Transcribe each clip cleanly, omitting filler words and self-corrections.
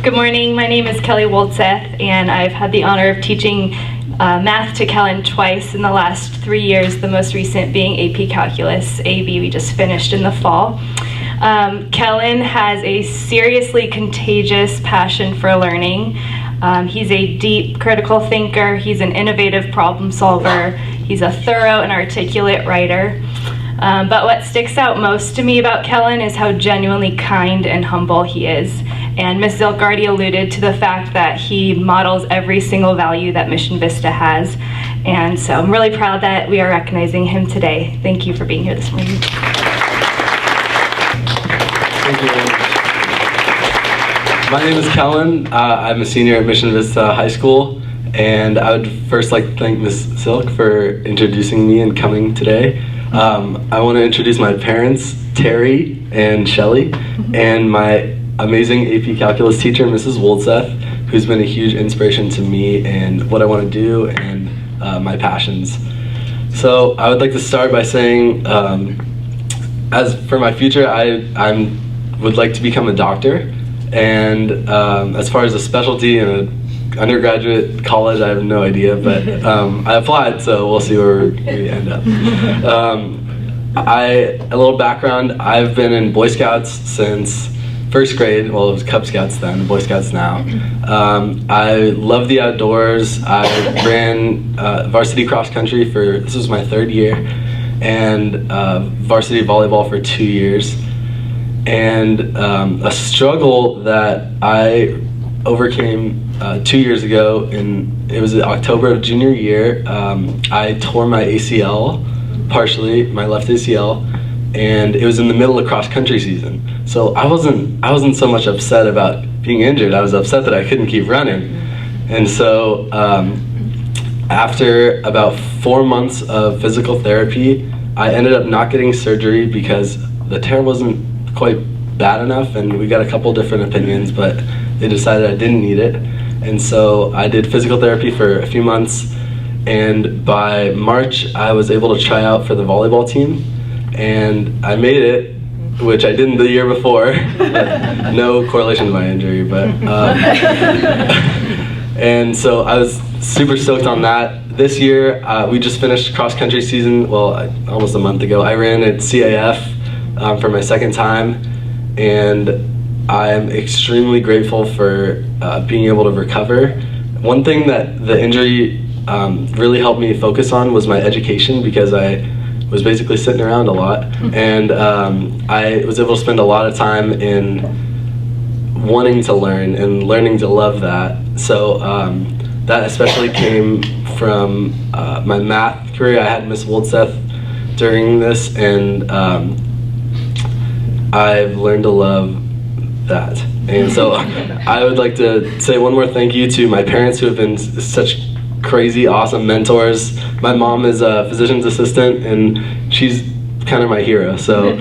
Good morning, my name is Kelly Woldseth, and I've had the honor of teaching math to Kellen twice in the last 3 years, the most recent being AP Calculus. AB we just finished in the fall. Kellen has a seriously contagious passion for learning. He's a deep critical thinker, he's an innovative problem solver, he's a thorough and articulate writer. But what sticks out most to me about Kellen is how genuinely kind and humble he is. And Ms. Zilk already alluded to the fact that he models every single value that Mission Vista has. And so I'm really proud that we are recognizing him today. Thank you for being here this morning. Thank you very much. My name is Kellen. I'm a senior at Mission Vista High School. And I would first like to thank Ms. Zilk for introducing me and coming today. I want to introduce my parents, Terry and Shelly, and my amazing AP Calculus teacher, Mrs. Woldseth, who's been a huge inspiration to me and what I want to do and my passions. So I would like to start by saying, as for my future, I would like to become a doctor. And as far as a specialty in an undergraduate college, I have no idea, but I applied, so we'll see where we end up. A little background, I've been in Boy Scouts since first grade. Well, it was Cub Scouts then, Boy Scouts now. I love the outdoors. I ran varsity cross country this was my 3rd year, and varsity volleyball for 2 years. And a struggle that I overcame 2 years ago, it was October of junior year. I tore my ACL, partially, my left ACL, and it was in the middle of cross country season. So I wasn't so much upset about being injured, I was upset that I couldn't keep running. And so after about 4 months of physical therapy, I ended up not getting surgery because the tear wasn't quite bad enough, and we got a couple different opinions, but they decided I didn't need it. And so I did physical therapy for a few months, and by March I was able to try out for the volleyball team, and I made it, which I didn't the year before. No correlation to my injury, but and so I was super stoked on that. This year we just finished cross country season, well, almost a month ago. I ran at CAF for my 2nd time, and I'm extremely grateful for being able to recover. One thing that the injury really helped me focus on was my education, because I was basically sitting around a lot, and I was able to spend a lot of time in wanting to learn and learning to love that. So that especially came from my math career. I had Miss Woldseth during this, and I've learned to love that. And so I would like to say one more thank you to my parents, who have been such crazy awesome mentors. My mom is a physician's assistant, and she's kind of my hero, so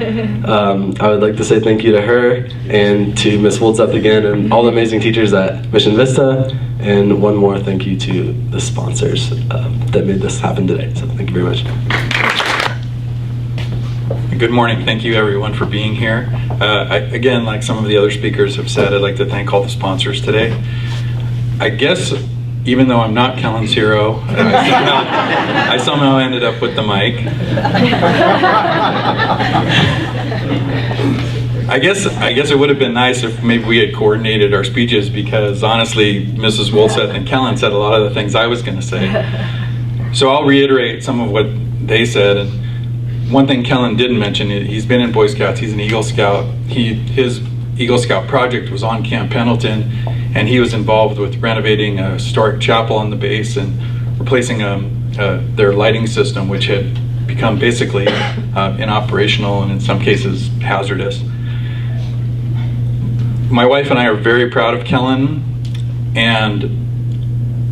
I would like to say thank you to her and to Miss Woldseth again, and all the amazing teachers at Mission Vista, and one more thank you to the sponsors that made this happen today. So thank you very much. Good morning. Thank you everyone for being here. Again, like some of the other speakers have said, I'd like to thank all the sponsors today. I guess even though I'm not Kellen's hero, I somehow ended up with the mic. I guess it would have been nice if maybe we had coordinated our speeches, because honestly, Mrs. Woldseth and Kellen said a lot of the things I was going to say. So I'll reiterate some of what they said. And one thing Kellen didn't mention, he's been in Boy Scouts, he's an Eagle Scout. His Eagle Scout project was on Camp Pendleton, and he was involved with renovating a historic chapel on the base and replacing their lighting system, which had become basically inoperational and in some cases hazardous. My wife and I are very proud of Kellen, and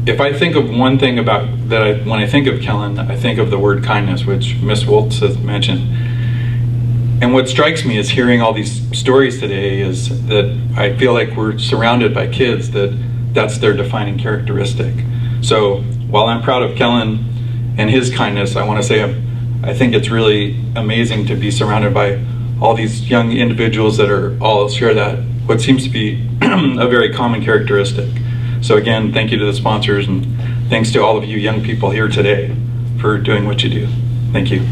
if I think of one thing when I think of Kellen, I think of the word kindness, which Miss Woltz has mentioned. And what strikes me is hearing all these stories today is that I feel like we're surrounded by kids that's their defining characteristic. So while I'm proud of Kellen and his kindness, I want to say I think it's really amazing to be surrounded by all these young individuals that all share that what seems to be a very common characteristic. So again, thank you to the sponsors, and thanks to all of you young people here today for doing what you do. Thank you.